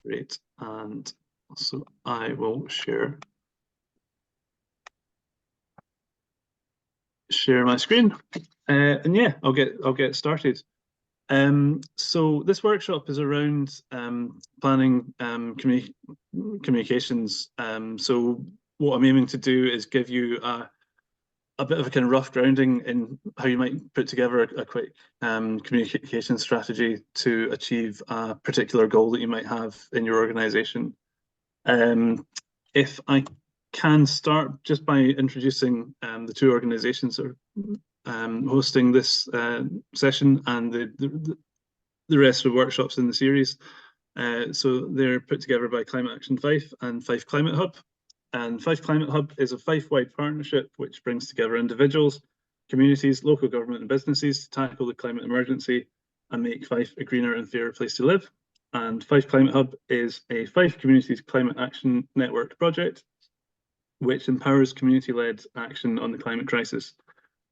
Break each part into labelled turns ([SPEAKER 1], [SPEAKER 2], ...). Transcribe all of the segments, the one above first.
[SPEAKER 1] Great. And so I will share my screen. And yeah, I'll get started. So this workshop is around planning communications. So what I'm aiming to do is give you a bit of a kind of rough grounding in how you might put together a quick communication strategy to achieve a particular goal that you might have in your organization. If I can start just by introducing the two organizations that are hosting this session and the rest of the workshops in the series. So they're put together by Climate Action Fife and Fife Climate Hub. And Fife Climate Hub is a Fife-wide partnership which brings together individuals, communities, local government and businesses to tackle the climate emergency and make Fife a greener and fairer place to live. And Fife Climate Hub is a Fife Communities Climate Action Network project which empowers community-led action on the climate crisis.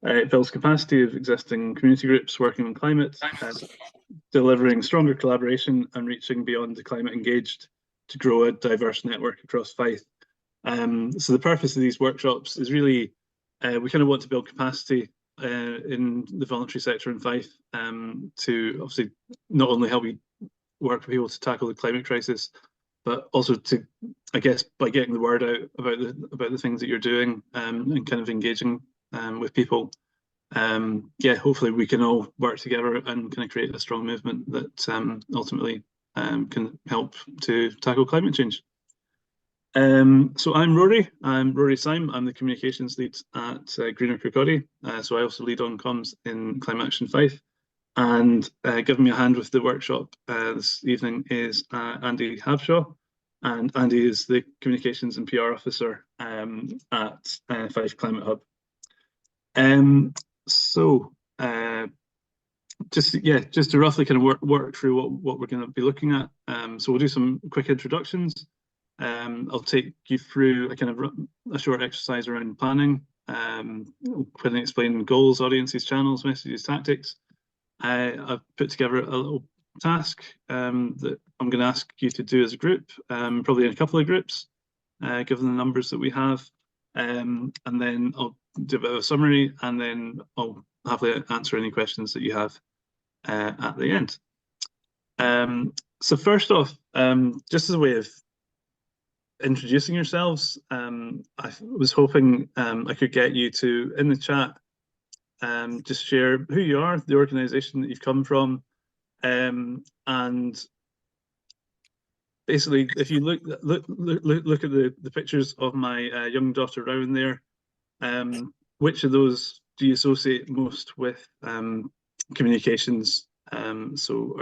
[SPEAKER 1] It builds capacity of existing community groups working on climate, delivering stronger collaboration and reaching beyond the climate engaged to grow a diverse network across Fife. So the purpose of these workshops is really, we kind of want to build capacity in the voluntary sector in Fife to obviously not only help we work with people to tackle the climate crisis, but also to, I guess, by getting the word out about the things that you're doing and kind of engaging with people. Yeah, hopefully we can all work together and kind of create a strong movement that ultimately can help to tackle climate change. So I'm Rory Syme. I'm the communications lead at Greener Kirkcaldy. So I also lead on comms in Climate Action Fife. And giving me a hand with the workshop this evening is Andy Habshaw. And Andy is the communications and PR officer at Fife Climate Hub. So just to roughly kind of work through what we're going to be looking at. So we'll do some quick introductions. I'll take you through a kind of a short exercise around planning, when I explain goals, audiences, channels, messages, tactics. I've put together a little task that I'm going to ask you to do as a group, probably in a couple of groups, given the numbers that we have. And then I'll do a bit of a summary, and then I'll happily answer any questions that you have at the end. So first off, just as a way of introducing yourselves, I was hoping I could get you to, in the chat, just share who you are, the organisation that you've come from, and basically, if you look at the pictures of my young daughter Rowan there, which of those do you associate most with communications? So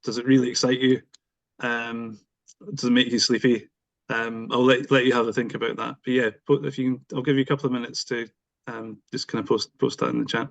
[SPEAKER 1] does it really excite you? Does it make you sleepy? I'll let you have a think about that. But yeah, if you can, I'll give you a couple of minutes to just kind of post that in the chat.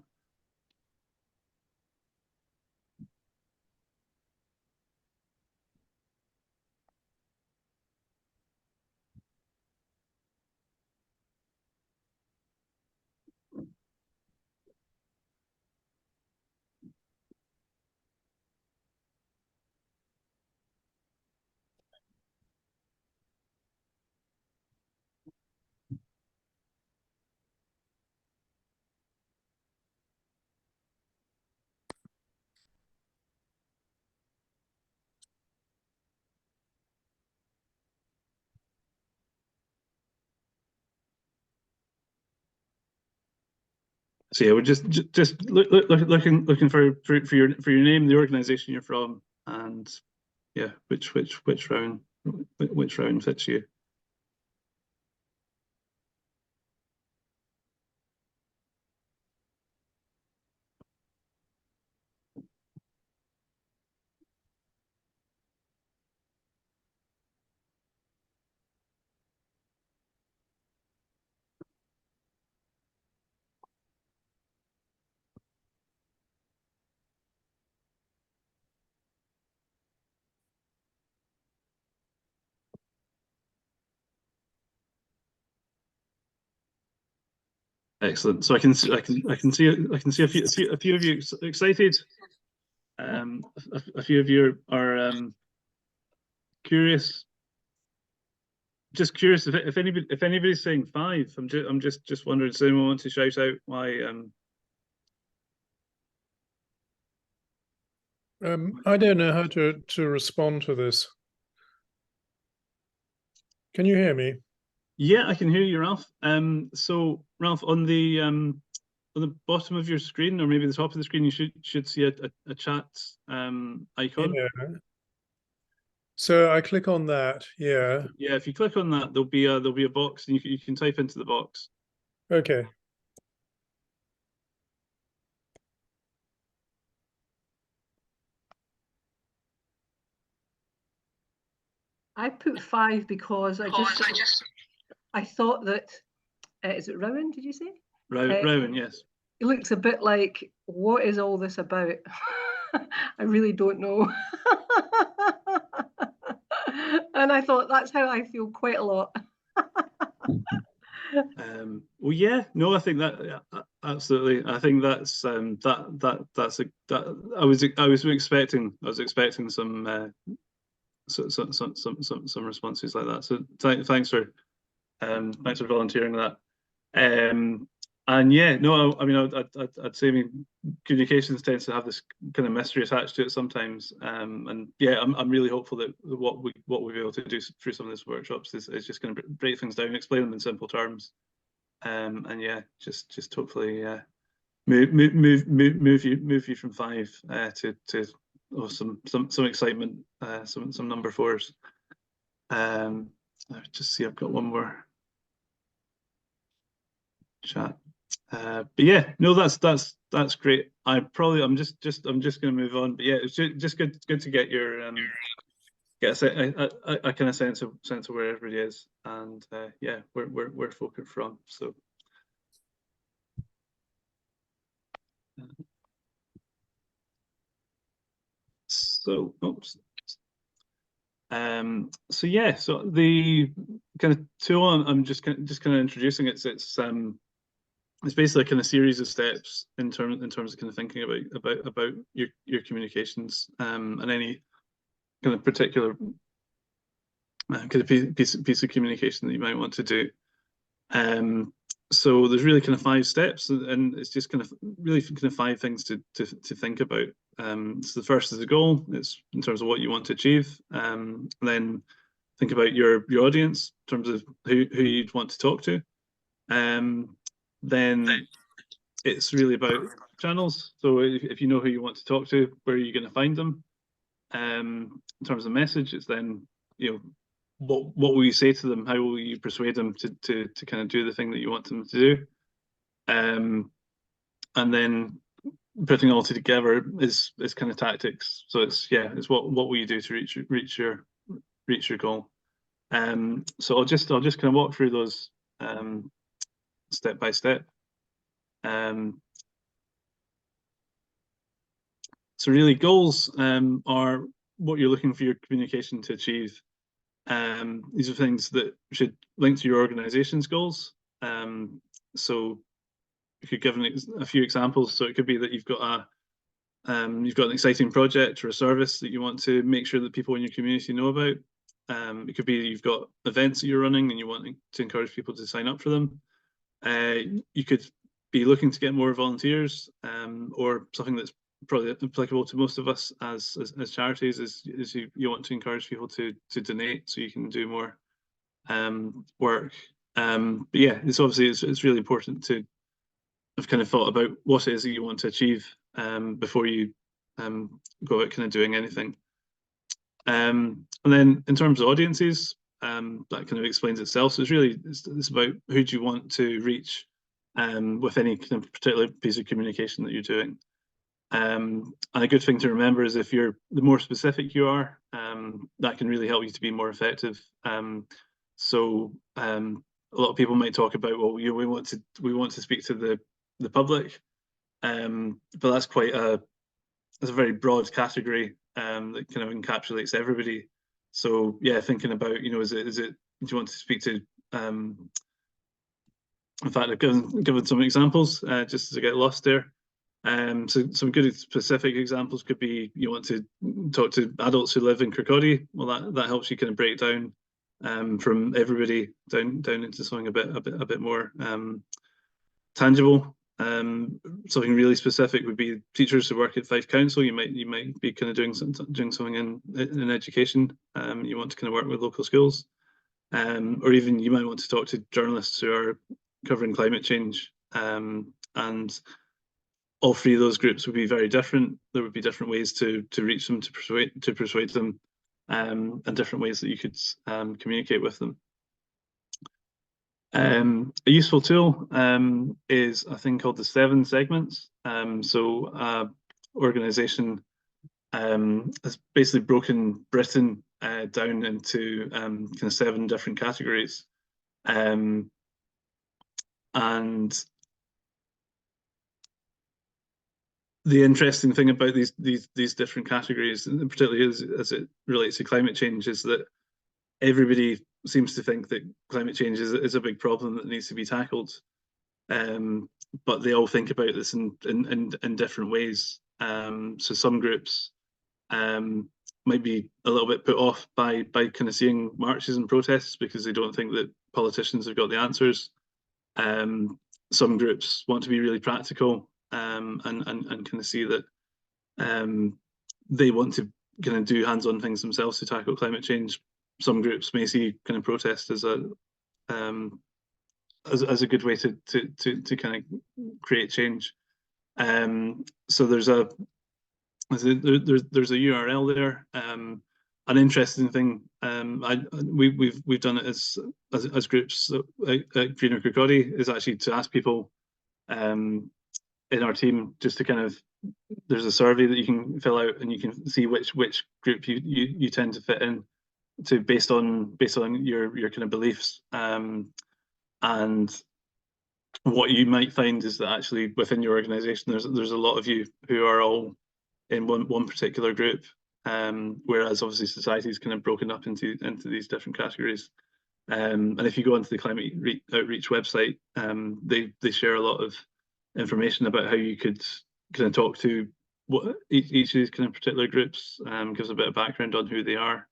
[SPEAKER 1] So yeah, we're just looking for your name, the organisation you're from, and yeah, which round fits you. Excellent. So I can see a few of you excited. A few of you are curious. Just curious if anybody's saying 5. I'm just wondering. Does anyone want to shout out why?
[SPEAKER 2] I don't know how to respond to this. Can you hear me?
[SPEAKER 1] Yeah, I can hear you, Ralph. So Ralph, on the bottom of your screen, or maybe the top of the screen, you should see a chat icon.
[SPEAKER 2] Yeah. So I click on that. Yeah.
[SPEAKER 1] Yeah, if you click on that, there'll be a box, and you can type into the box.
[SPEAKER 2] Okay.
[SPEAKER 3] I put 5 because I thought that is it Rowan? Did you say?
[SPEAKER 1] Rowan, yes.
[SPEAKER 3] It looks a bit like, what is all this about? I really don't know. And I thought that's how I feel quite a lot.
[SPEAKER 1] Well, yeah, no, I think that absolutely. I think that's I was expecting some responses like that. So thanks for volunteering that. And yeah, no, I mean, I'd say, I mean, communications tends to have this kind of mystery attached to it sometimes. And yeah, I'm really hopeful that what we'll be able to do through some of these workshops is just going to break things down, explain them in simple terms. And yeah, just hopefully move you from 5 to some excitement, some number 4s. Just see, I've got one more chat. But yeah, no, that's great. I'm just going to move on. But yeah, it's just good to get your get a kind of sense of where everybody is, and yeah, where folk are from. So oops. So yeah, so the kind of tool I'm just kind of introducing it's basically a kind of series of steps in terms of kind of thinking about your communications, and any kind of particular kind of piece of communication that you might want to do. So there's really kind of 5 steps, and it's just kind of really kind of 5 things to think about. So the first is the goal. It's in terms of what you want to achieve. Then think about your audience in terms of who you'd want to talk to. Then it's really about channels. So if you know who you want to talk to, where are you going to find them? In terms of message, it's then, you know, what will you say to them? How will you persuade them to kind of do the thing that you want them to do? And then putting it all together is kind of tactics. So it's what will you do to reach your goal? So I'll just kind of walk through those step by step. So really, goals are what you're looking for your communication to achieve. These are things that should link to your organization's goals. So you could give a few examples. So it could be that you've got an exciting project or a service that you want to make sure that people in your community know about. It could be you've got events that you're running and you want to encourage people to sign up for them. You could be looking to get more volunteers, or something that's probably applicable to most of us as charities is you want to encourage people to donate so you can do more work. But yeah, it's obviously it's really important to have kind of thought about what it is that you want to achieve before you go out kind of doing anything. And then in terms of audiences, that kind of explains itself. So it's about who do you want to reach with any kind of particular piece of communication that you're doing. And a good thing to remember is the more specific you are, that can really help you to be more effective. So a lot of people might talk about, well, we want to speak to the public, but that's a very broad category that kind of encapsulates everybody. So yeah, thinking about, is it do you want to speak to in fact, I've given some examples just to get lost there. So some good specific examples could be you want to talk to adults who live in Kirkcaldy. Well, that helps you kind of break down from everybody down into something a bit more tangible. Something really specific would be teachers who work at Fife Council. You might be kind of doing something in education. You want to kind of work with local schools, or even you might want to talk to journalists who are covering climate change. And all three of those groups would be very different. There would be different ways to reach them, to persuade them, and different ways that you could communicate with them. A useful tool is a thing called the 7 segments. So organization has basically broken Britain down into kind of 7 different categories. And the interesting thing about these different categories, and particularly as it relates to climate change, is that everybody seems to think that climate change is a big problem that needs to be tackled, but they all think about this in different ways. So some groups might be a little bit put off by kind of seeing marches and protests because they don't think that politicians have got the answers. Some groups want to be really practical and kind of see that they want to kind of do hands-on things themselves to tackle climate change. Some groups may see kind of protest as a good way to kind of create change. So there's a URL there. An interesting thing, we've done it as groups at Greener Kirkcaldy, is actually to ask people in our team just to kind of, there's a survey that you can fill out and you can see which group you tend to fit in to based on your kind of beliefs. And what you might find is that actually within your organization there's a lot of you who are all in one particular group, whereas obviously society is kind of broken up into these different categories. And if you go onto the Climate Outreach website, they share a lot of information about how you could kind of talk to what each of these kind of particular groups, gives a bit of background on who they are,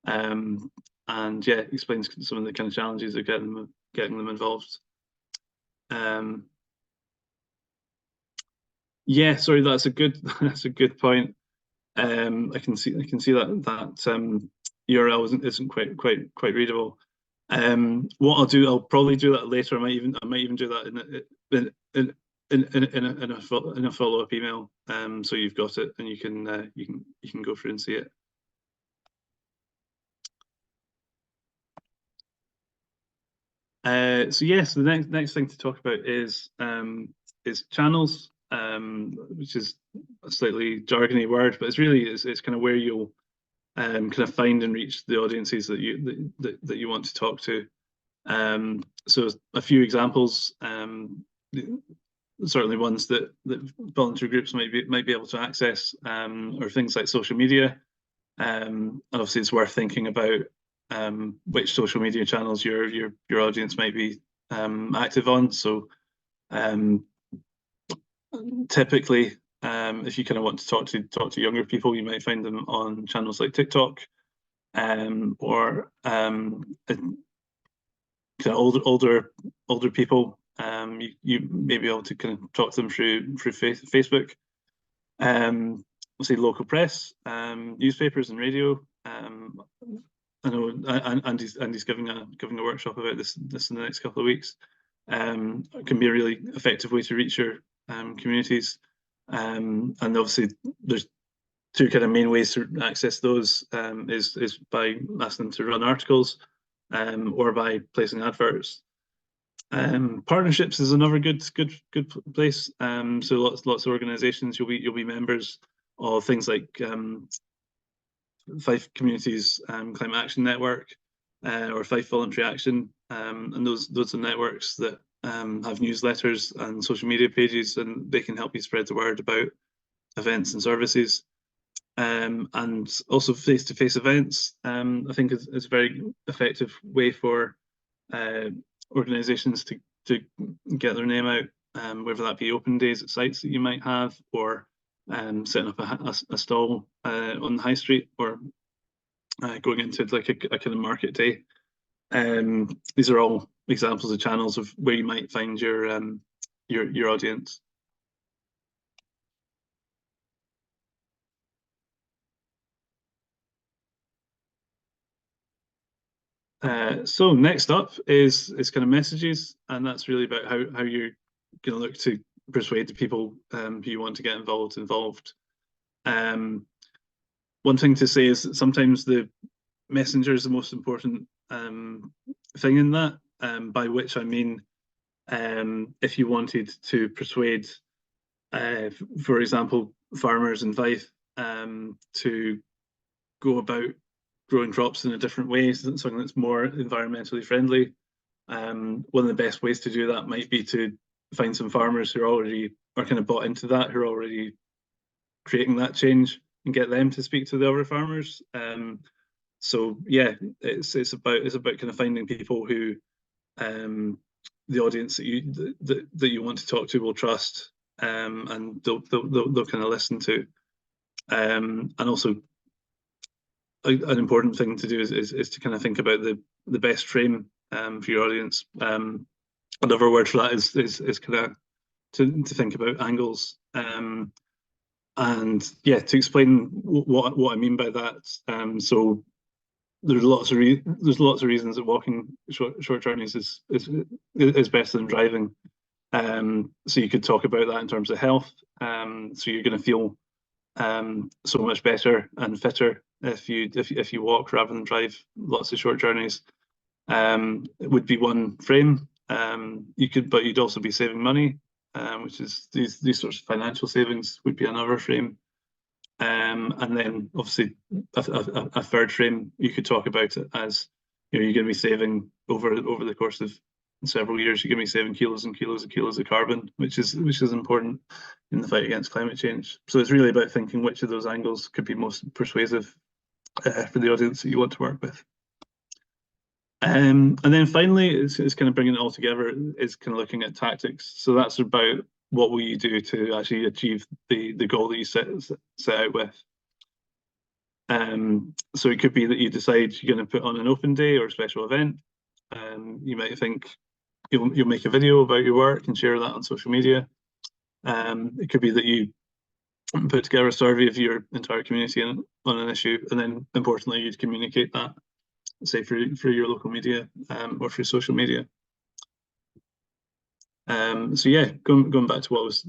[SPEAKER 1] and yeah, explains some of the kind of challenges of getting them involved. Yeah, sorry, that's a good point. I can see that URL isn't quite readable. What I'll do, I'll probably do that later. I might even do that in a follow-up email, so you've got it and you can go through and see it. So yes, the next thing to talk about is channels, which is a slightly jargony word, but it's kind of where you'll kind of find and reach the audiences that you want to talk to. So a few examples, certainly ones that voluntary groups might be able to access, are things like social media. And obviously it's worth thinking about which social media channels your audience might be active on. So typically, if you kind of want to talk to younger people, you might find them on channels like TikTok, or kind of older people. You may be able to kind of talk to them through Facebook. We'll say local press, newspapers and radio. I know Andy's giving a workshop about this in the next couple of weeks. It can be a really effective way to reach your communities. And obviously there's 2 kind of main ways to access those, is by asking them to run articles, or by placing adverts. Partnerships is another good place. So lots of organizations, you'll be members of things like Fife Communities Climate Action Network, or Fife Voluntary Action, and those are networks that have newsletters and social media pages, and they can help you spread the word about events and services. And also face-to-face events, I think is a very effective way for organizations to get their name out. whether that be open days at sites that you might have, or setting up a stall on the high street, or going into like a kind of market day. These are all examples of channels of where you might find your audience. So next up is kind of messages, and that's really about how you're going to look to persuade the people who you want to get involved. One thing to say is that sometimes the messenger is the most important thing in that, by which I mean, if you wanted to persuade, for example, farmers in Fife to go about growing crops in a different way, something that's more environmentally friendly. One of the best ways to do that might be to find some farmers who are kind of bought into that, who are already creating that change, and get them to speak to the other farmers. So yeah, it's about kind of finding people who the audience that you want to talk to will trust, and they'll kind of listen to. And also, an important thing to do is to kind of think about the best frame for your audience. Another word for that is kind of to think about angles. And yeah, to explain what I mean by that. So there's lots of reasons that walking short journeys is better than driving. So you could talk about that in terms of health. So you're going to feel so much better and fitter if you walk rather than drive lots of short journeys. It would be one frame. But you'd also be saving money, which is these sorts of financial savings would be another frame. And then obviously a third frame, you could talk about it as, you're going to be saving over the course of several years, you're going to be saving kilos and kilos and kilos of carbon, which is important in the fight against climate change. So it's really about thinking which of those angles could be most persuasive for the audience that you want to work with. And then finally, it's kind of bringing it all together, is kind of looking at tactics. So that's about what will you do to actually achieve the goal that you set out with. So it could be that you decide you're going to put on an open day or a special event. You might think you'll make a video about your work and share that on social media. It could be that you put together a survey of your entire community on an issue, and then importantly, you'd communicate that, say through your local media or through social media. So yeah, going back to what I was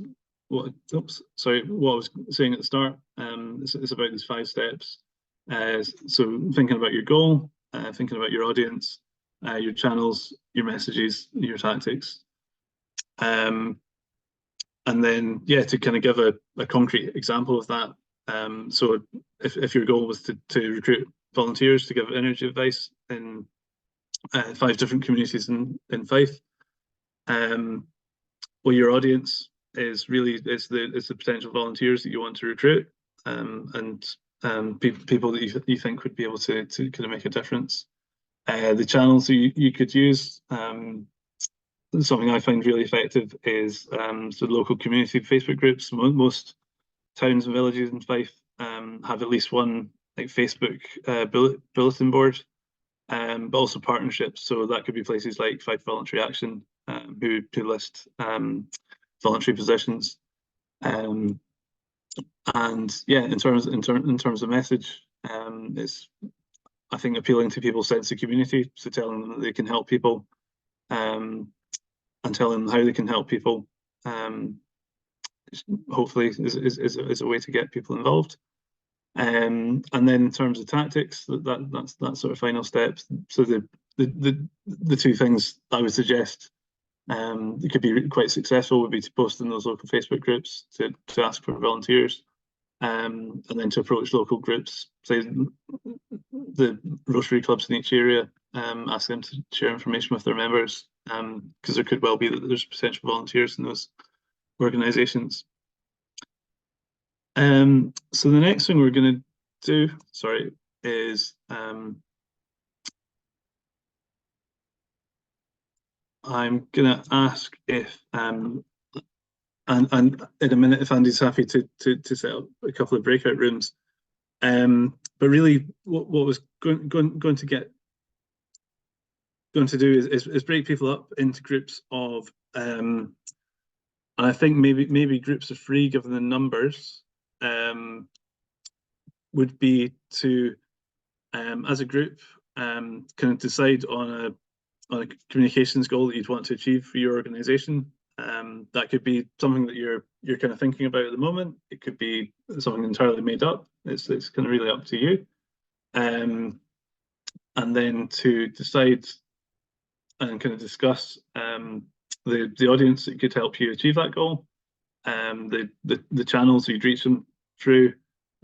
[SPEAKER 1] saying at the start, it's about these 5 steps. So thinking about your goal, thinking about your audience, your channels, your messages, your tactics. And then, yeah, to kind of give a concrete example of that. So if your goal was to recruit volunteers to give energy advice in 5 different communities in Fife, well, your audience is the potential volunteers that you want to recruit, and people that you think would be able to kind of make a difference. The channels that you could use, something I find really effective is so local community Facebook groups. Most towns and villages in Fife have at least one like Facebook bulletin board, but also partnerships. So that could be places like Fife Voluntary Action, who list voluntary positions. And yeah, in terms of message, it's, I think, appealing to people's sense of community. So telling them that they can help people, and telling them how they can help people, hopefully is a way to get people involved. And then in terms of tactics, that's sort of final steps. So the 2 things I would suggest it could be quite successful would be to post in those local Facebook groups to ask for volunteers, and then to approach local groups, say the Rotary clubs in each area, ask them to share information with their members, because there could well be that there's potential volunteers in those organisations. So the next thing we're going to do, is I'm going to ask if and in a minute, if Andy's happy to set up a couple of breakout rooms. But really, what was going to do is break people up into groups of, and I think maybe groups of 3, given the numbers, would be to, as a group, kind of decide on a communications goal that you'd want to achieve for your organisation. That could be something that you're kind of thinking about at the moment. It could be something entirely made up. It's kind of really up to you. And then to decide and kind of discuss the audience that could help you achieve that goal, the channels you'd reach them through,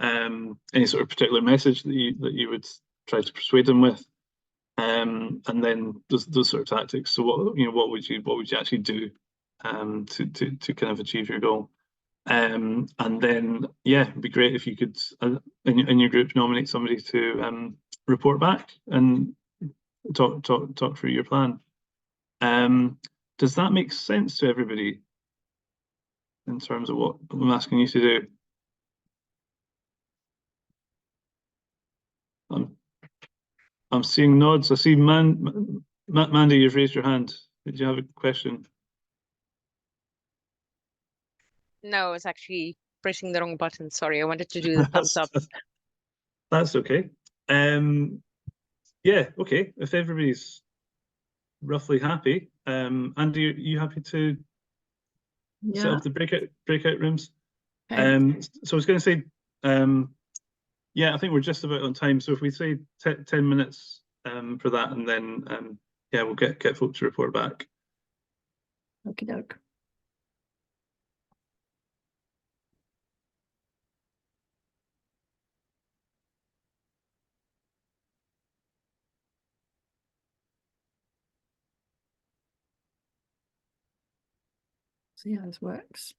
[SPEAKER 1] any sort of particular message that you would try to persuade them with, and then those sort of tactics. So what would you actually do to kind of achieve your goal? And then it'd be great if you could in your group nominate somebody to report back and talk through your plan. Does that make sense to everybody in terms of what I'm asking you to do? I'm seeing nods. I see Mandy, you've raised your hand. Did you have a question?
[SPEAKER 4] No, I was actually pressing the wrong button. Sorry, I wanted to do the thumbs up.
[SPEAKER 1] That's okay. Yeah, okay. If everybody's roughly happy, Andy, are you happy to set up the breakout rooms? So I was going to say, yeah, I think we're just about on time. So if we say 10 minutes for that, and then yeah, we'll get folks to report back.
[SPEAKER 5] Okie doke. See how this works.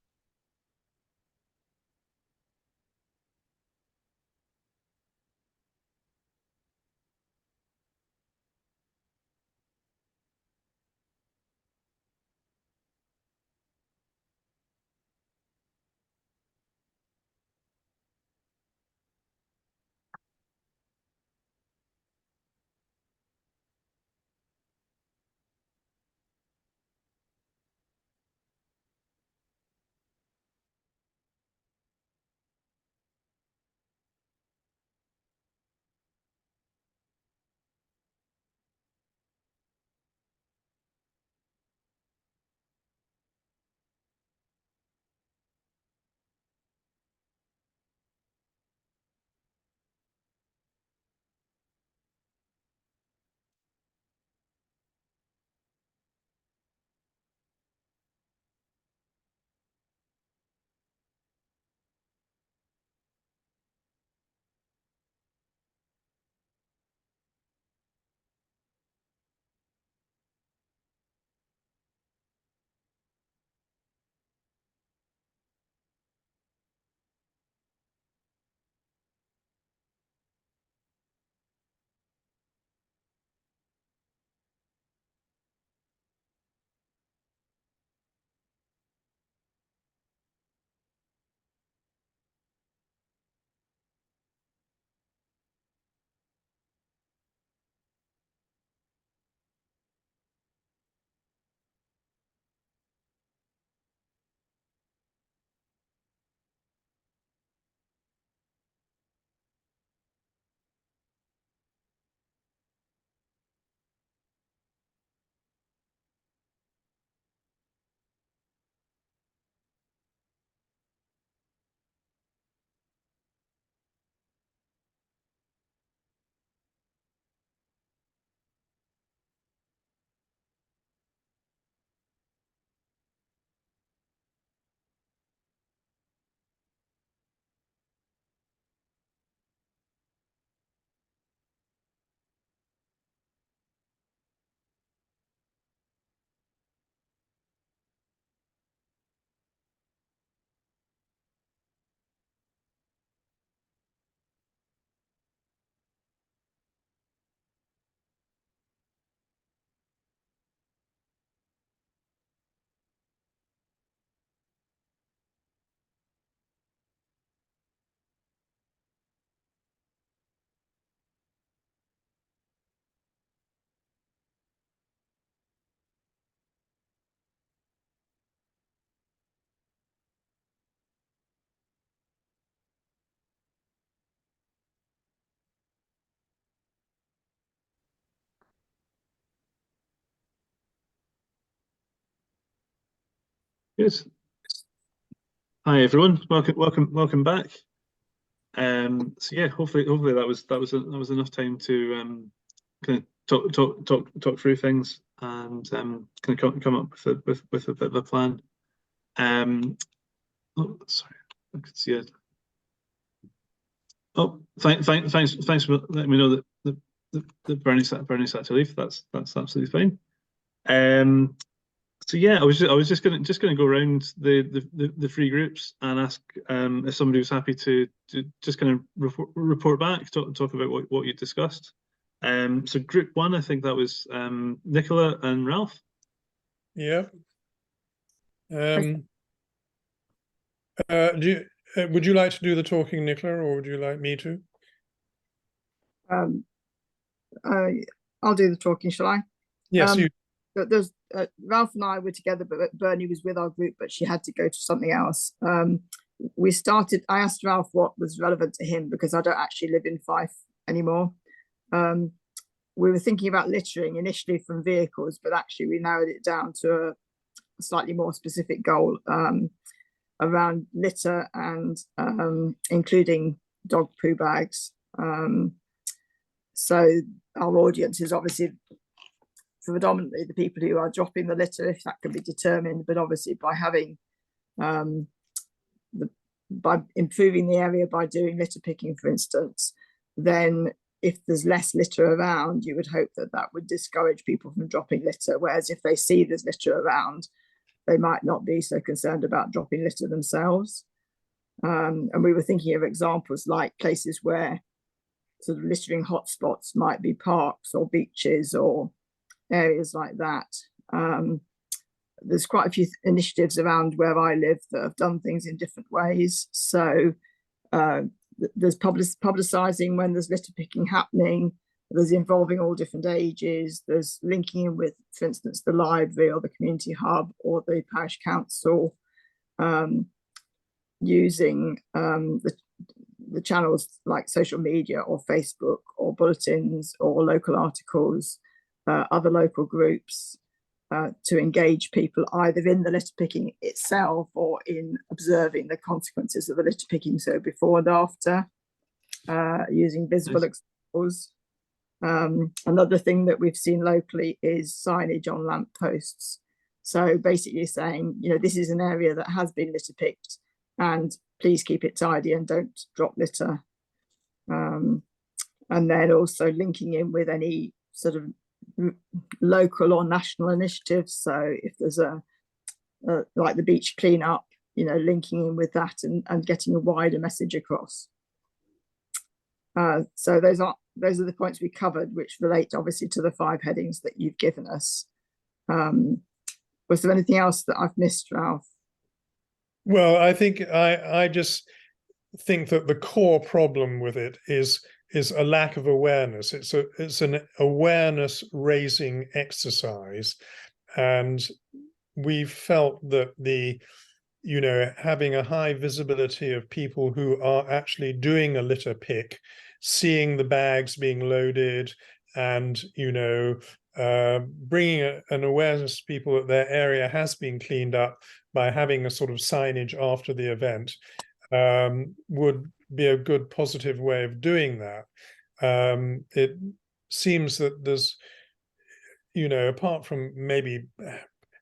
[SPEAKER 1] Good. Hi everyone. Welcome back. So yeah, hopefully that was enough time to kind of talk through things and kind of come up with a bit of a plan. Oh, sorry, I could see it. Oh, thanks for letting me know that Bernie's had to leave. That's absolutely fine. So yeah, I was just gonna go around the three groups and ask if somebody was happy to just kind of report back, talk about what you discussed. So group one, I think that was Nicola and Ralph.
[SPEAKER 2] Yeah. Would you like to do the talking, Nicola, or would you like me to?
[SPEAKER 5] I'll do the talking, shall I?
[SPEAKER 2] Yes, you.
[SPEAKER 5] There's Ralph and I were together, but Bernie was with our group, but she had to go to something else. I asked Ralph what was relevant to him because I don't actually live in Fife anymore. We were thinking about littering initially from vehicles, but actually we narrowed it down to a slightly more specific goal around litter and including dog poo bags. So our audience is obviously predominantly the people who are dropping the litter, if that can be determined, but obviously by having by improving the area by doing litter picking, for instance, then if there's less litter around, you would hope that that would discourage people from dropping litter, whereas if they see there's litter around, they might not be so concerned about dropping litter themselves. And we were thinking of examples like places where sort of littering hotspots might be parks or beaches or areas like that. There's quite a few initiatives around where I live that have done things in different ways. So there's publicising when there's litter picking happening. There's involving all different ages. There's linking in with, for instance, the library or the community hub or the parish council, using the channels like social media or Facebook or bulletins or local articles, other local groups, to engage people either in the litter picking itself or in observing the consequences of the litter picking, so before and after, using visible examples. Another thing that we've seen locally is signage on lampposts. So basically saying, you know, this is an area that has been litter picked and please keep it tidy and don't drop litter. And then also linking in with any sort of local or national initiatives. So if there's a like the beach cleanup, you know, linking in with that and getting a wider message across. So those are the points we covered, which relate obviously to the 5 headings that you've given us. Was there anything else that I've missed, Ralph?
[SPEAKER 2] Well, I think I just think that the core problem with it is a lack of awareness. It's an awareness raising exercise, and we felt that having a high visibility of people who are actually doing a litter pick, seeing the bags being loaded, and bringing an awareness to people that their area has been cleaned up by having a sort of signage after the event would be a good positive way of doing that. It seems that there's, apart from maybe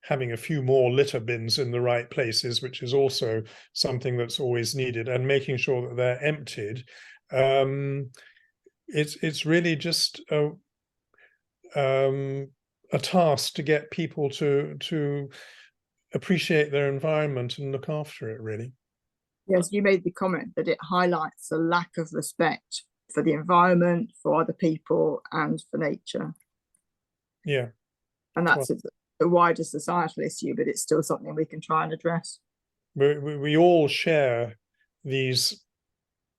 [SPEAKER 2] having a few more litter bins in the right places, which is also something that's always needed, and making sure that they're emptied, it's really just a task to get people to appreciate their environment and look after it, really.
[SPEAKER 5] Yes, you made the comment that it highlights a lack of respect for the environment, for other people, and for nature.
[SPEAKER 2] Yeah.
[SPEAKER 5] And that's a wider societal issue, but it's still something we can try and address.
[SPEAKER 2] We all share these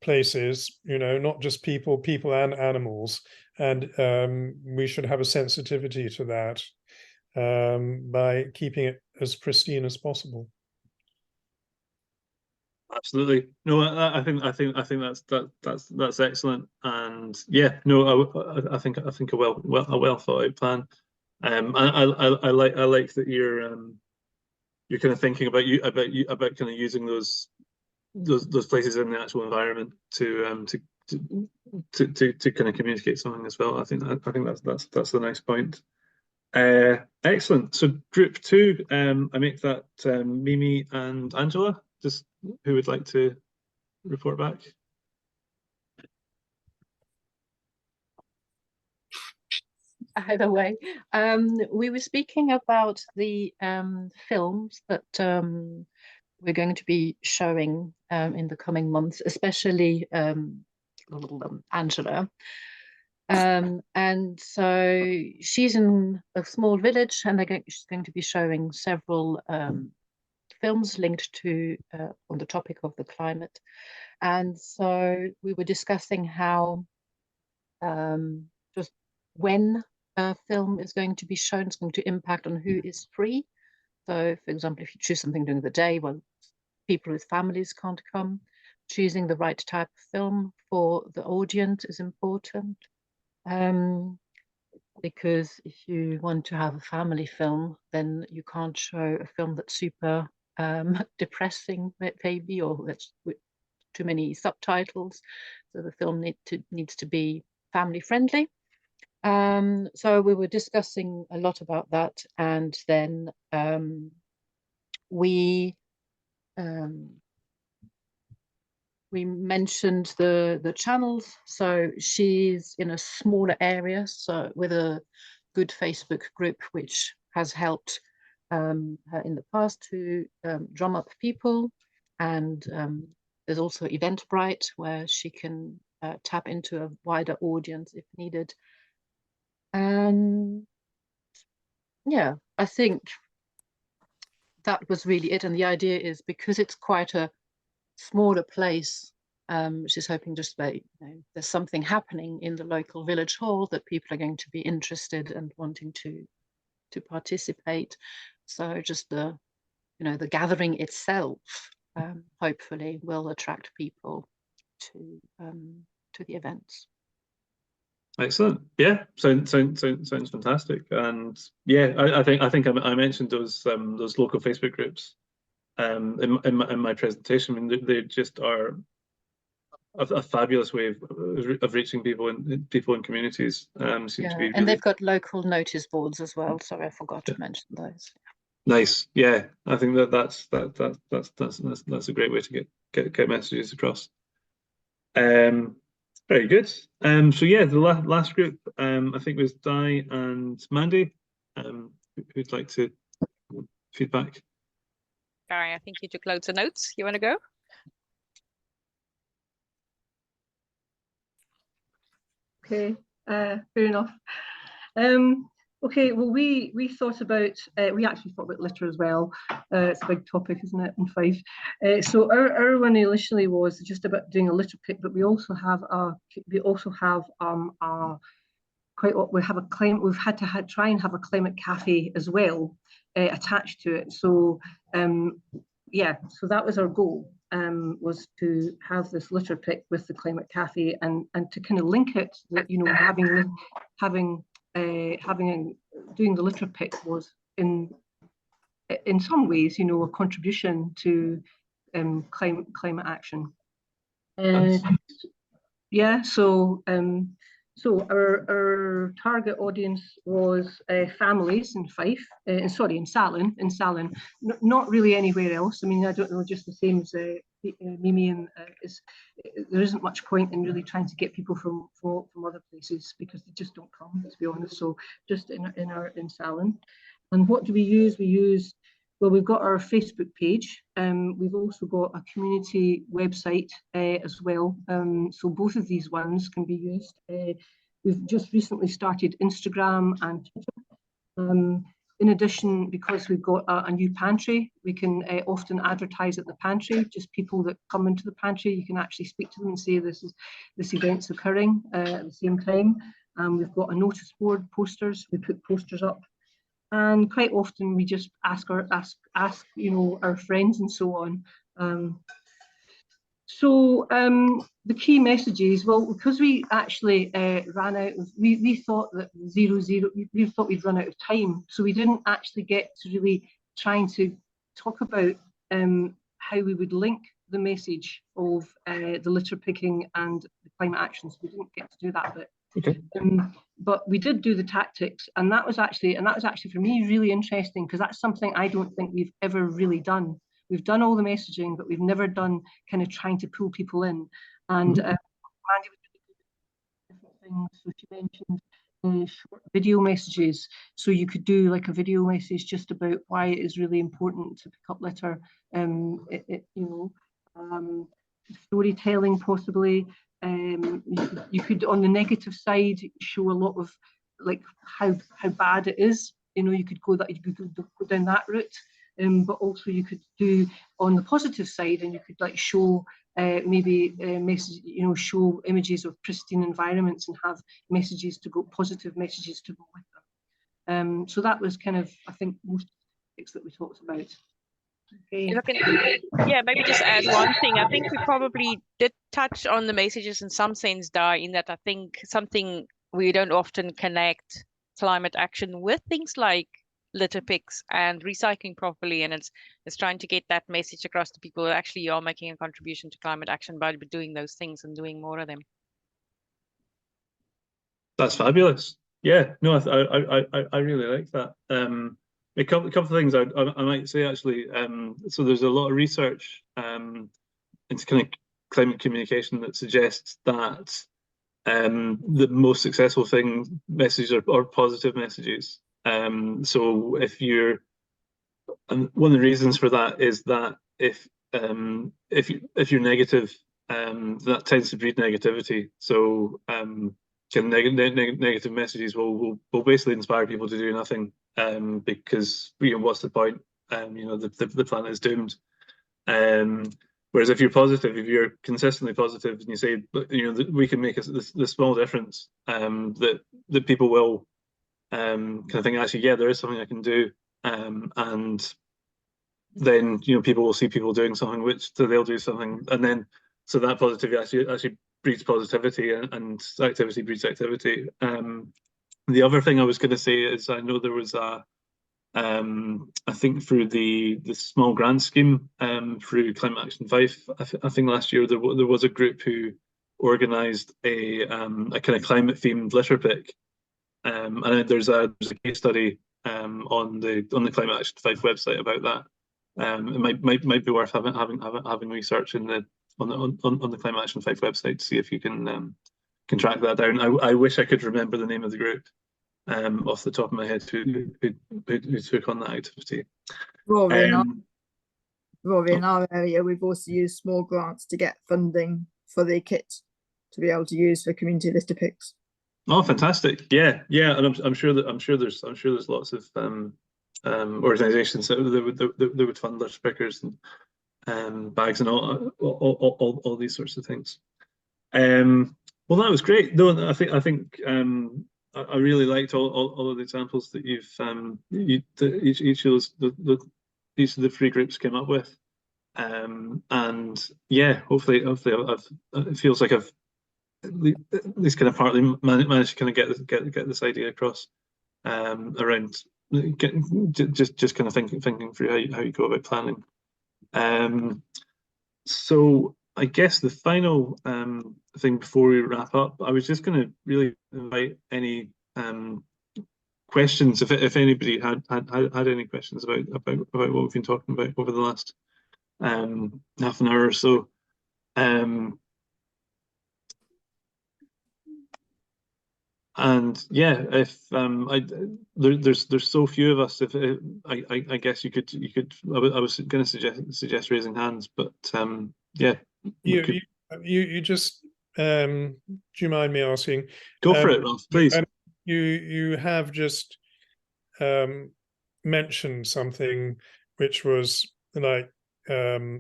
[SPEAKER 2] places, not just people and animals, and we should have a sensitivity to that by keeping it as pristine as possible.
[SPEAKER 1] Absolutely. No, I think that's excellent, and yeah, no, I think a well thought out plan. I like that you're you're kind of thinking about kind of using those places in the actual environment to kind of communicate something as well. I think that's the nice point. Excellent. So group 2, I make that Mimi and Angela. Just who would like to report back?
[SPEAKER 6] Either way, we were speaking about the films that we're going to be showing in the coming months, especially Angela. And so she's in a small village, and she's going to be showing several films linked to on the topic of the climate. And so we were discussing how just when a film is going to be shown, it's going to impact on who is free. So, for example, if you choose something during the day, well, people with families can't come. Choosing the right type of film for the audience is important. Because if you want to have a family film, then you can't show a film that's super depressing, maybe, or that's with too many subtitles. So the film needs to be family friendly. So we were discussing a lot about that, and then we mentioned the channels. So she's in a smaller area, so with a good Facebook group, which has helped her in the past to drum up people. And there's also Eventbrite, where she can tap into a wider audience if needed. And yeah, I think that was really it. And the idea is, because it's quite a smaller place, she's hoping just that there's something happening in the local village hall that people are going to be interested and wanting to participate. So just the gathering itself hopefully will attract people to the events.
[SPEAKER 1] Excellent. Yeah, sounds fantastic. And yeah, I think I mentioned those local Facebook groups in my presentation. I mean, they just are a fabulous way of reaching people in communities. Seem to be
[SPEAKER 6] And
[SPEAKER 1] really...
[SPEAKER 6] they've got local notice boards as well. Sorry, I forgot to mention those.
[SPEAKER 1] Nice. Yeah, I think that's a great way to get messages across. Very good. So yeah, the last group, I think, was Di and Mandy. Who'd like to feedback?
[SPEAKER 4] Gary, I think you took loads of notes. You want to go?
[SPEAKER 3] Okay, fair enough. Okay, well, we thought about, we actually thought about litter as well. It's a big topic, isn't it, in Fife? So our one initially was just about doing a litter pick, but we also have we've had to try and have a climate cafe as well attached to it. So yeah, so that was our goal, was to have this litter pick with the climate cafe, and to kind of link it, that doing the litter pick was in some ways, a contribution to climate action. Yeah, so our target audience was families in Fife, in Salin, not really anywhere else. I mean, I don't know, just the same as Mimi, and there isn't much point in really trying to get people from other places, because they just don't come, to be honest. So just in Salin. And what do we use? Well, we've got our Facebook page. We've also got a community website as well. So both of these ones can be used. We've just recently started Instagram and Twitter. In addition, because we've got a new pantry, we can often advertise at the pantry. Just people that come into the pantry, you can actually speak to them and say this event's occurring at the same time. We've got a notice board, posters. We put posters up. And quite often we just ask our friends and so on. The key messages, well, because we actually ran out of, we thought that we thought we'd run out of time, so we didn't actually get to really trying to talk about how we would link the message of the litter picking and the climate action. So we didn't get to do that bit.
[SPEAKER 1] Okay.
[SPEAKER 3] But we did do the tactics, and that was actually for me really interesting, because that's something I don't think we've ever really done. We've done all the messaging, but we've never done kind of trying to pull people in. And Mandy was really good at different things. So she mentioned short video messages. So you could do like a video message just about why it is really important to pick up litter. Storytelling possibly. You could on the negative side show a lot of like how bad it is. You could go down that route. But also you could do on the positive side, and you could like show message, show images of pristine environments and have messages to go, positive messages to go with them. So that was kind of, I think, most things that we talked about. Okay.
[SPEAKER 4] Yeah, maybe just add one thing. I think we probably did touch on the messages in some sense, Di, in that I think something we don't often connect climate action with things like litter picks and recycling properly, and it's trying to get that message across to people who actually are making a contribution to climate action by doing those things and doing more of them.
[SPEAKER 1] That's fabulous. Yeah, no, I really like that. A couple of things I might say actually. So there's a lot of research into kind of climate communication that suggests that the most successful messages are positive messages. So if you're, and one of the reasons for that is that if you're negative, that tends to breed negativity. So negative messages will basically inspire people to do nothing, because what's the point? The planet is doomed. Whereas if you're positive, if you're consistently positive, and you say, we can make this small difference, that people will kind of think, actually, yeah, there is something I can do, and then people will see people doing something, so they'll do something, and then so that positivity actually breeds positivity, and activity breeds activity. The other thing I was going to say is, I know there was I think through the small grant scheme, through Climate Action 5, I think last year there was a group who organised a kind of climate themed litter pick, and there's a case study on the Climate Action 5 website about that. It might be worth having research on the Climate Action 5 website to see if you can track that down. I wish I could remember the name of the group off the top of my head who took on that activity.
[SPEAKER 5] Rory, in our area, we've also used small grants to get funding for the kit to be able to use for community litter picks.
[SPEAKER 1] Oh, fantastic! Yeah, and I'm sure there's lots of organisations that would fund litter pickers and bags and all these sorts of things. Well, that was great. No, I think I really liked all of the examples that each of the three groups came up with, and yeah, hopefully it feels like I've at least kind of partly managed to kind of get this idea across, around just kind of thinking through how you go about planning. So I guess the final thing before we wrap up, I was just going to really invite any questions, if anybody had any questions about what we've been talking about over the last half an hour or so. And yeah, if there's so few of us, if I guess you could I was going to suggest raising hands, but yeah,
[SPEAKER 2] you just do you mind me asking?
[SPEAKER 1] Go for it, Ralph, please.
[SPEAKER 2] You have just mentioned something which was like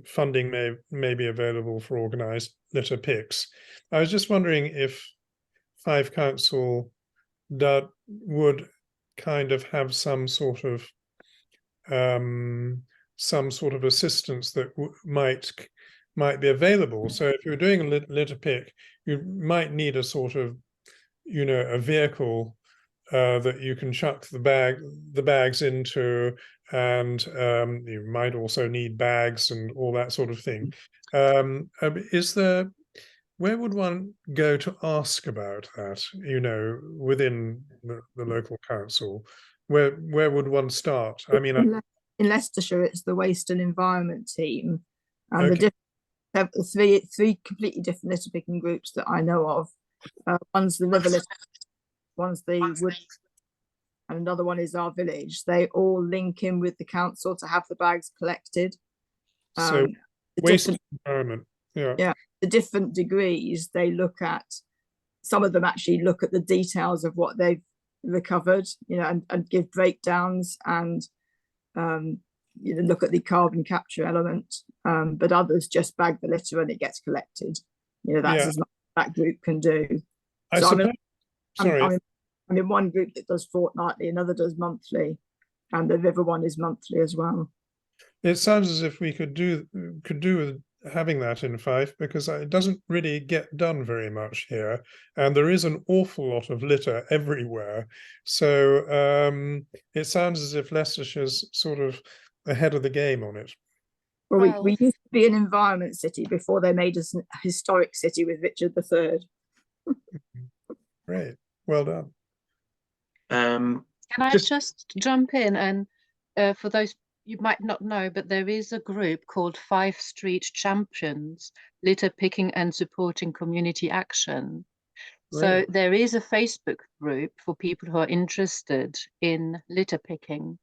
[SPEAKER 2] funding may be available for organised litter picks. I was just wondering if Fife Council would kind of have some sort of assistance that might be available. So if you're doing a litter pick, you might need a sort of, a vehicle that you can chuck the bags into, and you might also need bags and all that sort of thing. Where would one go to ask about that, you know, within the local council? Where would one start? I mean,
[SPEAKER 5] in Leicestershire, it's the Waste and Environment team, and
[SPEAKER 2] Okay.
[SPEAKER 5] have three completely different litter picking groups that I know of. One's the River Litter, one's the Wood, and another one is our village. They all link in with the council to have the bags collected.
[SPEAKER 2] So waste and environment,
[SPEAKER 5] yeah, the different degrees they look at. Some of them actually look at the details of what they've recovered, you know, and give breakdowns and you know, look at the carbon capture element. But others just bag the litter and it gets collected. You know, that's as much as that group can do.
[SPEAKER 2] I
[SPEAKER 5] So
[SPEAKER 2] suppose,
[SPEAKER 5] I'm in one group that does fortnightly, another does monthly, and the river one is monthly as well.
[SPEAKER 2] It sounds as if we could do with having that in Fife, because it doesn't really get done very much here, and there is an awful lot of litter everywhere. So it sounds as if Leicestershire's sort of ahead of the game on it.
[SPEAKER 5] Well, we used to be an environment city before they made us a historic city with Richard III.
[SPEAKER 2] Great, well done.
[SPEAKER 6] Can I just jump in? And for those you might not know, but there is a group called 5 Street Champions, Litter Picking and Supporting Community Action. Right. So there is a Facebook group for people who are interested in litter picking.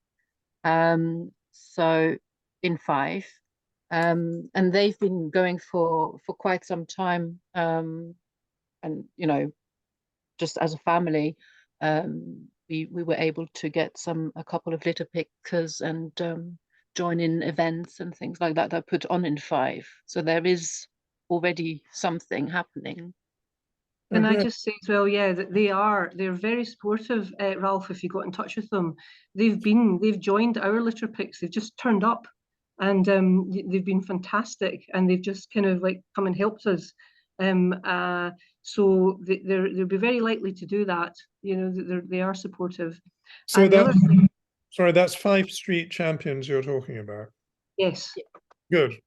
[SPEAKER 6] So in Fife, and they've been going for quite some time. And you know, just as a family, we were able to get a couple of litter pickers and join in events and things like that are put on in Fife. So there is already something happening.
[SPEAKER 3] Can I just say as well, yeah, that they're very supportive, Ralph, if you got in touch with them. They've joined our litter picks, they've just turned up, and they've been fantastic, and they've just kind of like come and helped us. So they'll be very likely to do that. You know, they are supportive.
[SPEAKER 2] So sorry, that's 5 Street Champions you're talking about?
[SPEAKER 3] Yes.
[SPEAKER 2] Good.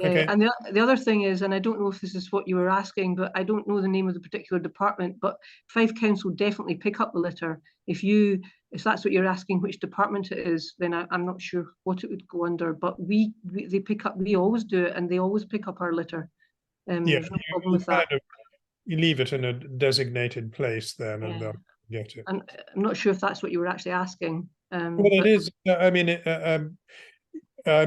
[SPEAKER 2] Okay.
[SPEAKER 3] And the other thing is, and I don't know if this is what you were asking, but I don't know the name of the particular department, but Fife Council definitely pick up the litter. If that's what you're asking, which department it is, then I'm not sure what it would go under, but they pick up, we always do it, and they always pick up our litter. There's no problem with that.
[SPEAKER 2] You leave it in a designated place then, and they'll get it.
[SPEAKER 3] And I'm not sure if that's what you were actually asking.
[SPEAKER 2] Well, it is. I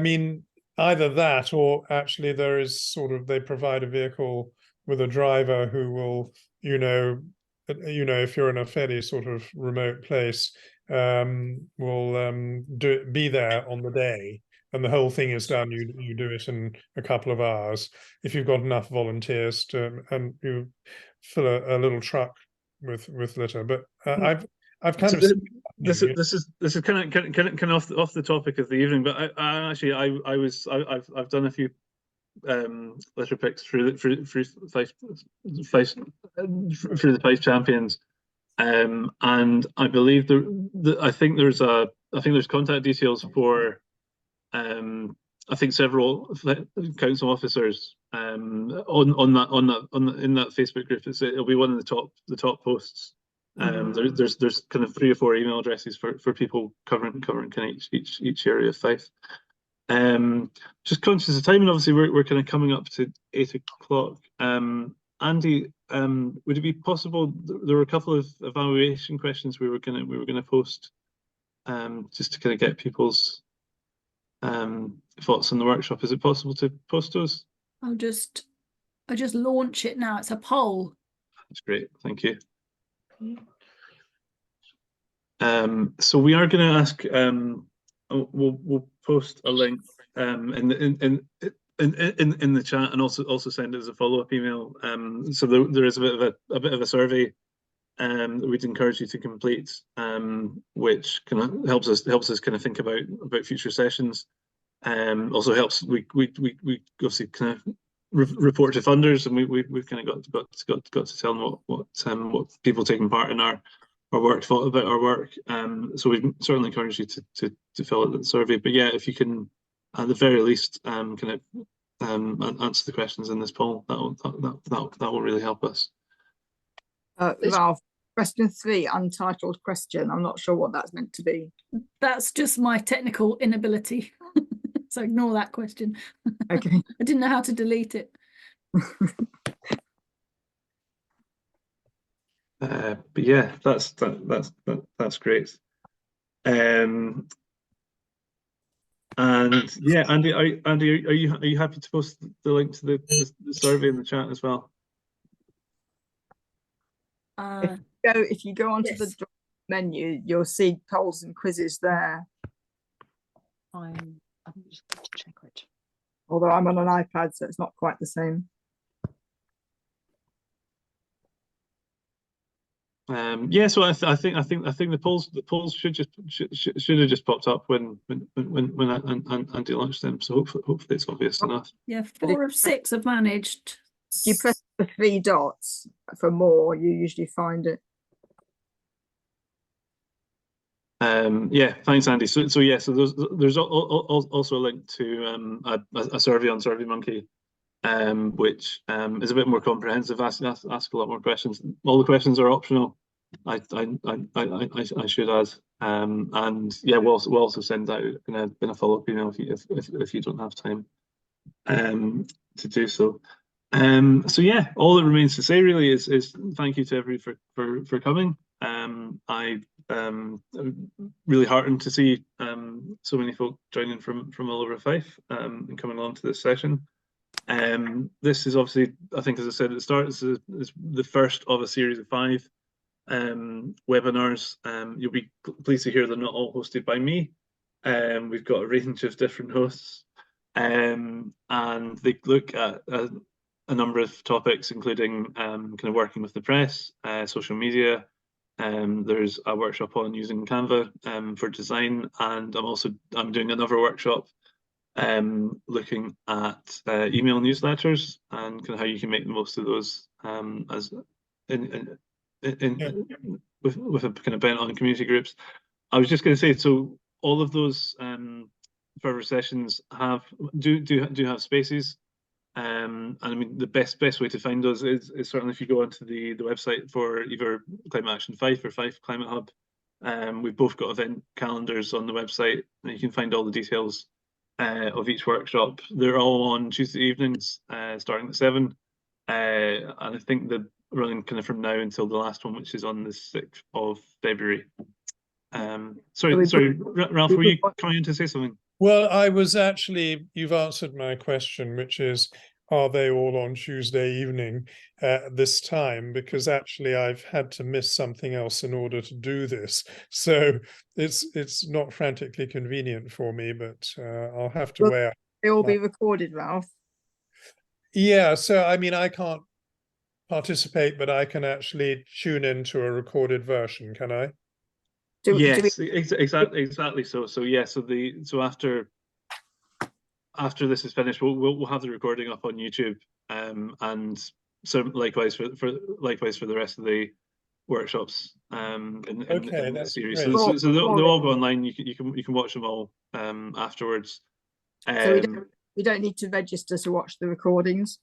[SPEAKER 2] mean, either that, or actually there is they provide a vehicle with a driver who will, you know, if you're in a fairly sort of remote place, will be there on the day. And the whole thing is done. You do it in a couple of hours if you've got enough volunteers and you fill a little truck with litter. But I've kind of
[SPEAKER 1] this is kind of off the topic of the evening. But I've done a few litter picks through the Fife Champions, and I believe I think there's contact details for. I think several council officers in that Facebook group. It'll be one of the top posts. There's kind of 3 or 4 email addresses for people covering kind of each area of Fife. Just conscious of time, and obviously we're kind of coming up to 8 o'clock. Andy, would it be possible? There were a couple of evaluation questions we were gonna post, just to kind of get people's thoughts on the workshop. Is it possible to post those?
[SPEAKER 7] I'll just launch it now. It's a poll.
[SPEAKER 1] That's great, thank you. So we are going to ask. We'll post a link in the chat, and also send it as a follow-up email. So there is a bit of a survey that we'd encourage you to complete, which kind of helps us kind of think about future sessions. Also helps we obviously kind of report to funders, and we've kind of got to tell them what people taking part in our thought about our work. So we certainly encourage you to fill out the survey. But yeah, if you can, at the very least, kind of answer the questions in this poll, that will really help us.
[SPEAKER 5] Ralph, question 3, untitled question. I'm not sure what that's meant to be.
[SPEAKER 7] That's just my technical inability. So ignore that question.
[SPEAKER 5] Okay.
[SPEAKER 7] I didn't know how to delete it.
[SPEAKER 1] But yeah, that's great. And yeah, Andy, are you happy to post the link to the survey in the chat as well?
[SPEAKER 5] If you go onto
[SPEAKER 7] Yes.
[SPEAKER 5] the menu, you'll see polls and quizzes there.
[SPEAKER 6] I'm just going to check it.
[SPEAKER 5] Although I'm on an iPad, so it's not quite the same.
[SPEAKER 1] Yeah, so I think the polls should have just popped up when Andy launched them. So hopefully it's obvious enough.
[SPEAKER 7] Yeah, 4 of 6 have managed.
[SPEAKER 5] If you press the 3 dots for more, you usually find it.
[SPEAKER 1] Yeah, thanks, Andy. So yeah, so there's also a link to a survey on SurveyMonkey, which is a bit more comprehensive. Ask a lot more questions. All the questions are optional. I should add, and yeah, we'll also send out in a follow-up email if you don't have time to do so. So yeah, all that remains to say really is thank you to everybody for coming. I really heartened to see so many folk joining from all over Fife and coming along to this session. This is obviously, I think, as I said at the start, this is the first of a series of 5 webinars. You'll be pleased to hear they're not all hosted by me. We've got a range of different hosts, and they look at a number of topics, including kind of working with the press, social media. There's a workshop on using Canva for design, and I'm doing another workshop looking at email newsletters and kind of how you can make the most of those with a kind of bent on community groups. I was just going to say, so all of those further sessions do have spaces. And I mean, the best way to find those is certainly if you go onto the website for either Climate Action Fife or Fife Climate Hub. We've both got event calendars on the website, and you can find all the details of each workshop. They're all on Tuesday evenings, starting at 7, and I think they're running kind of from now until the last one, which is on the 6th of February. Sorry, Ralph, were you coming in to say something?
[SPEAKER 2] Well, I was actually, you've answered my question, which is, are they all on Tuesday evening this time? Because actually I've had to miss something else in order to do this. So it's not frantically convenient for me, but I'll have to weigh up.
[SPEAKER 5] They all be recorded, Ralph.
[SPEAKER 2] Yeah, so I mean, I can't participate, but I can actually tune into a recorded version, can I?
[SPEAKER 1] Yes, exactly. So yeah, so after this is finished, we'll have the recording up on YouTube, and so likewise for the rest of the workshops in the series. So they'll all go online. You can watch them all afterwards.
[SPEAKER 5] So we don't need to register to watch the recordings.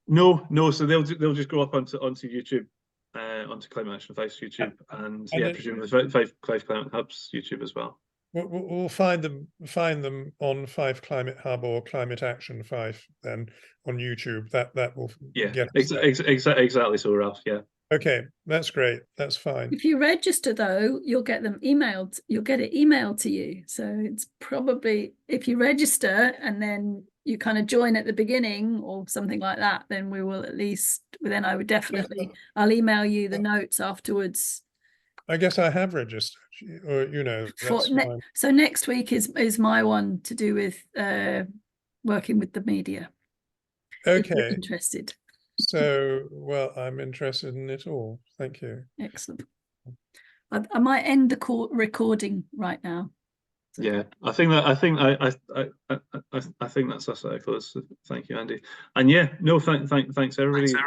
[SPEAKER 1] No. So they'll just go up onto YouTube. Onto Climate Action Fife's YouTube, and yeah, presumably Fife Climate Hub's YouTube as well.
[SPEAKER 2] We'll find them on Fife Climate Hub or Climate Action Fife then on YouTube. That will get
[SPEAKER 1] exactly so, Ralph. Yeah.
[SPEAKER 2] Okay, that's great. That's fine.
[SPEAKER 7] If you register though, you'll get them emailed. You'll get it emailed to you. So it's probably, if you register and then you kind of join at the beginning or something like that, then we will at least, then I would definitely, I'll email you the notes afterwards.
[SPEAKER 2] I guess I have registered, or that's fine.
[SPEAKER 7] So next week is my one to do with working with the media.
[SPEAKER 2] Okay.
[SPEAKER 7] If you're interested.
[SPEAKER 2] So, well, I'm interested in it all. Thank you.
[SPEAKER 7] Excellent. I might end the recording right now. So.
[SPEAKER 1] Yeah, I think that's us, Nicholas. Thank you, Andy. And yeah, no, thanks everybody.